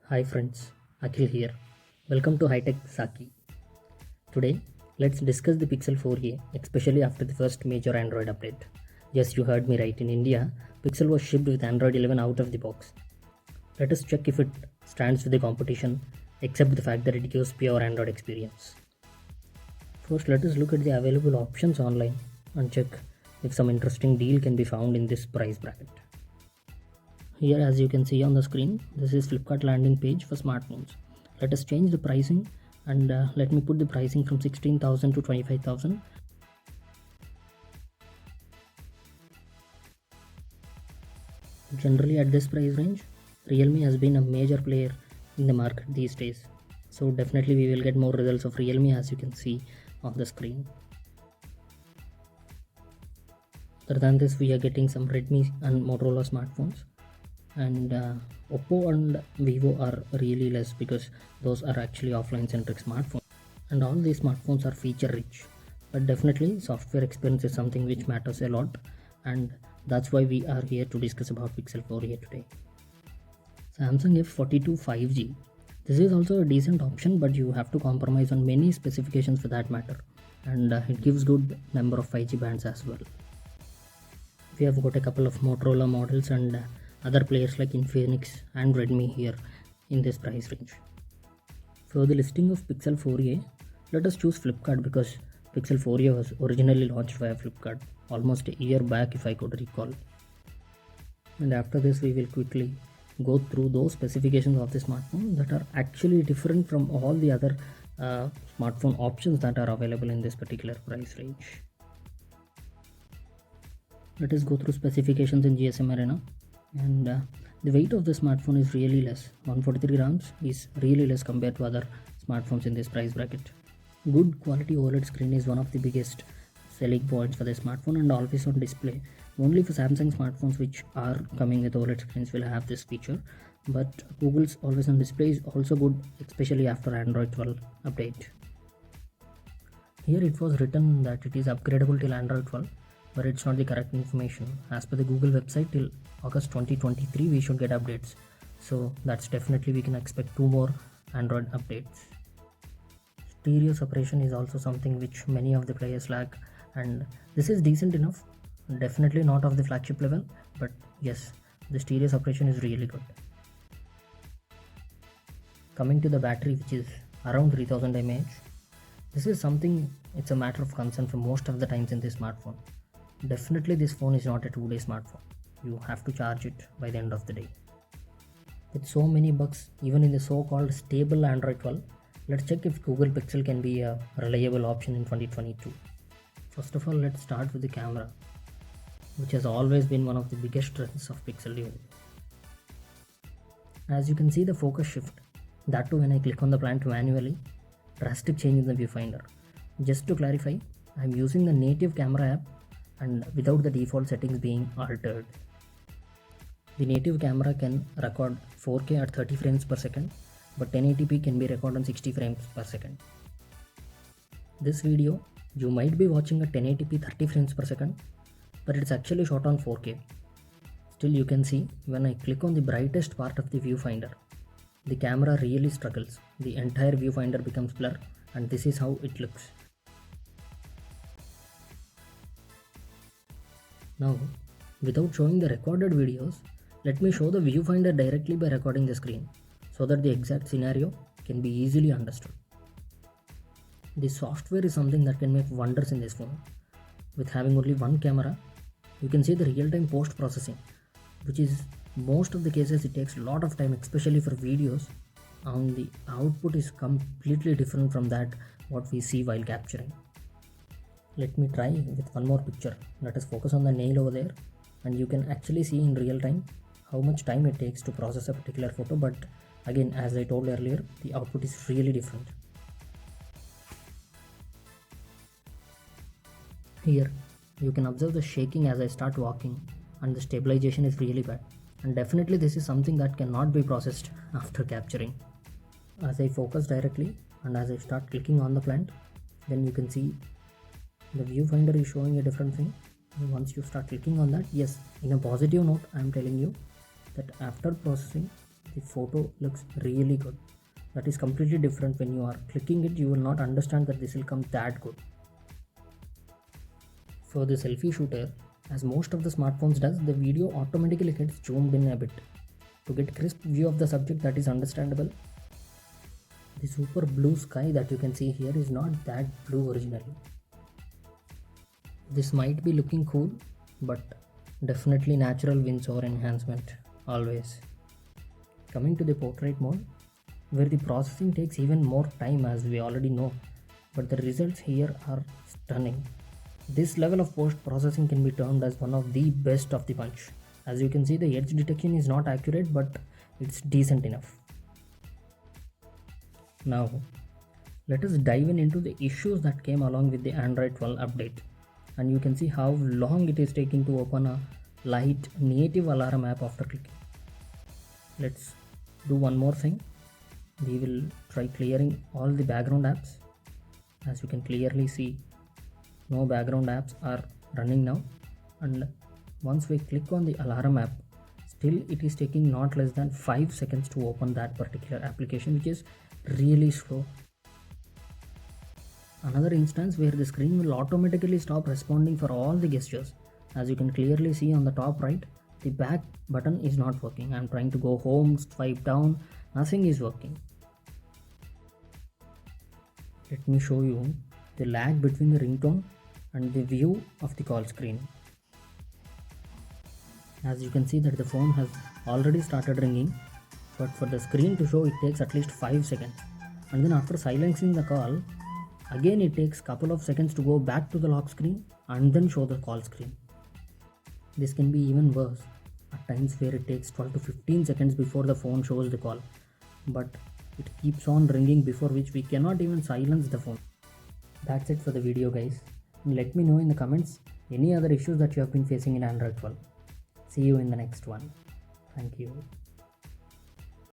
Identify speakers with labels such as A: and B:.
A: Hi friends, Akhil here. Welcome to High Tech Saki. Today, let's discuss the Pixel 4a, especially after the first major Android update. Yes, you heard me right. In India, Pixel was shipped with Android 11 out of the box. Let us check if it stands with the competition, except the fact that it gives pure Android experience. First, let us look at the available options online and check if some interesting deal can be found in this price bracket. Here, as you can see on the screen, this is Flipkart landing page for smartphones. Let us change the pricing and let me put the pricing from 16,000 to 25,000. Generally at this price range, Realme has been a major player in the market these days. So definitely we will get more results of Realme, as you can see on the screen. Other than this, we are getting some Redmi and Motorola smartphones, and Oppo and Vivo are really less because those are actually offline centric smartphones, and all these smartphones are feature rich, but definitely software experience is something which matters a lot, and that's why we are here to discuss about Pixel 4 here today. Samsung F42 5G. This is also a decent option, but you have to compromise on many specifications for that matter, and it gives good number of 5G bands as well. We have got a couple of Motorola models and other players like Infinix and Redmi here in this price range. For the listing of Pixel 4a, let us choose Flipkart because Pixel 4a was originally launched via Flipkart almost a year back, if I could recall. And after this, we will quickly go through those specifications of the smartphone that are actually different from all the other smartphone options that are available in this particular price range. Let us go through specifications in GSM Arena. And the weight of the smartphone is really less. 143 grams is really less compared to other smartphones in this price bracket. Good quality OLED screen is one of the biggest selling points for the smartphone, and always on display. Only for Samsung smartphones which are coming with OLED screens will have this feature, but Google's always on display is also good, especially after Android 12 update. Here it was written that it is upgradable till Android 12, but it's not the correct information. As per the Google website, till August 2023 we should get updates. So that's definitely we can expect 2 more Android updates. Stereo separation is also something which many of the players lack, and this is decent enough. Definitely not of the flagship level, but yes, the stereo separation is really good. Coming to the battery, which is around 3000 mAh, this is something, it's a matter of concern for most of the times in this smartphone. Definitely this phone is not a 2-day smartphone. You have to charge it by the end of the day. With so many bugs even in the so-called stable Android 12, let's check if Google Pixel can be a reliable option in 2022. First of all, let's start with the camera, which has always been one of the biggest strengths of Pixel UI. As you can see the focus shift, that too when I click on the plant manually, drastic change in the viewfinder. Just to clarify, I am using the native camera app and without the default settings being altered. The native camera can record 4K at 30 frames per second, but 1080p can be recorded on 60 frames per second. This video, you might be watching at 1080p 30 frames per second, but it's actually shot on 4K. Still you can see when I click on the brightest part of the viewfinder, the camera really struggles. The entire viewfinder becomes blur, and this is how it looks. Now, without showing the recorded videos, let me show the viewfinder directly by recording the screen so that the exact scenario can be easily understood. The software is something that can make wonders in this phone. With having only one camera, you can see the real-time post-processing, which is most of the cases it takes a lot of time, especially for videos, and the output is completely different from that what we see while capturing. Let me try with one more picture. Let us focus on the nail over there, and you can actually see in real time how much time it takes to process a particular photo, but again, as I told earlier, the output is really different. Here you can observe the shaking as I start walking, and the stabilization is really bad, and definitely this is something that cannot be processed after capturing. As I focus directly and as I start clicking on the plant, then you can see the viewfinder is showing a different thing. Once you start clicking on that, yes, in a positive note, I am telling you that after processing, the photo looks really good. That is completely different. When you are clicking it, you will not understand that this will come that good. For the selfie shooter, as most of the smartphones does, the video automatically gets zoomed in a bit. To get crisp view of the subject, that is understandable. The super blue sky that you can see here is not that blue originally. This might be looking cool, but definitely natural wins over enhancement, always. Coming to the portrait mode, where the processing takes even more time, as we already know, but the results here are stunning. This level of post processing can be termed as one of the best of the bunch. As you can see, the edge detection is not accurate, but it's decent enough. Now, let us dive into the issues that came along with the Android 12 update. And you can see how long it is taking to open a light native alarm app after clicking. Let's do one more thing. We will try clearing all the background apps. As you can clearly see, no background apps are running now, and once we click on the alarm app, still it is taking not less than 5 seconds to open that particular application, which is really slow. Another instance where the screen will automatically stop responding for all the gestures. As you can clearly see on the top right, the back button is not working. I'm trying to go home, swipe down, nothing is working. Let me show you the lag between the ringtone and the view of the call screen. As you can see that the phone has already started ringing, but for the screen to show it takes at least 5 seconds. And then after silencing the call, again it takes couple of seconds to go back to the lock screen and then show the call screen. This can be even worse at times, where it takes 12 to 15 seconds before the phone shows the call, but it keeps on ringing, before which we cannot even silence the phone. That's it for the video, guys. Let me know in the comments any other issues that you have been facing in Android 12. See you in the next one. Thank you.